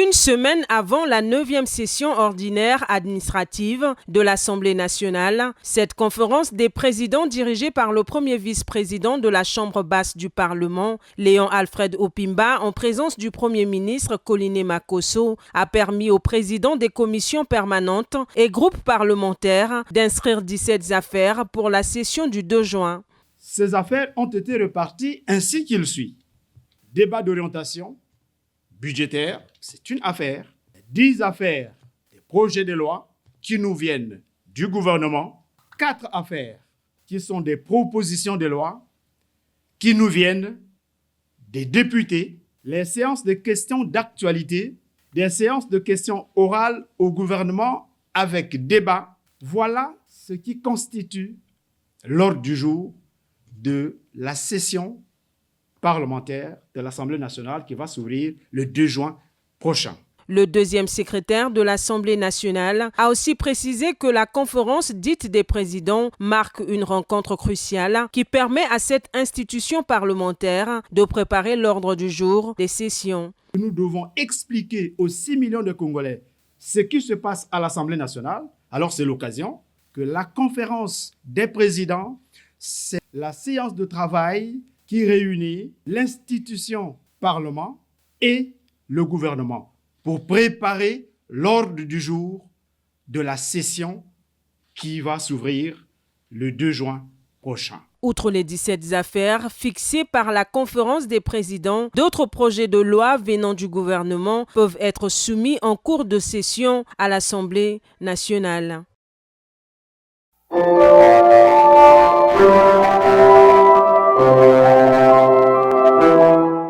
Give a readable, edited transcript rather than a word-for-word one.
Une semaine avant la 9e session ordinaire administrative de l'Assemblée nationale, cette conférence des présidents dirigée par le premier vice-président de la Chambre basse du Parlement, Léon Alfred Opimba, en présence du Premier ministre Colline Makosso, a permis aux présidents des commissions permanentes et groupes parlementaires d'inscrire 17 affaires pour la session du 2 juin. Ces affaires ont été reparties ainsi qu'il suit. Débat d'orientation budgétaire, c'est une affaire. 10 affaires, des projets de loi qui nous viennent du gouvernement. 4 affaires qui sont des propositions de loi qui nous viennent des députés. Les séances de questions d'actualité, des séances de questions orales au gouvernement avec débat. Voilà ce qui constitue l'ordre du jour de la session parlementaire de l'Assemblée nationale qui va s'ouvrir le 2 juin prochain. Le deuxième secrétaire de l'Assemblée nationale a aussi précisé que la conférence dite des présidents marque une rencontre cruciale qui permet à cette institution parlementaire de préparer l'ordre du jour des sessions. Nous devons expliquer aux 6 millions de Congolais ce qui se passe à l'Assemblée nationale. Alors c'est l'occasion que la conférence des présidents, c'est la séance de travail qui réunit l'institution Parlement et le gouvernement pour préparer l'ordre du jour de la session qui va s'ouvrir le 2 juin prochain. Outre les 17 affaires fixées par la conférence des présidents, d'autres projets de loi venant du gouvernement peuvent être soumis en cours de session à l'Assemblée nationale.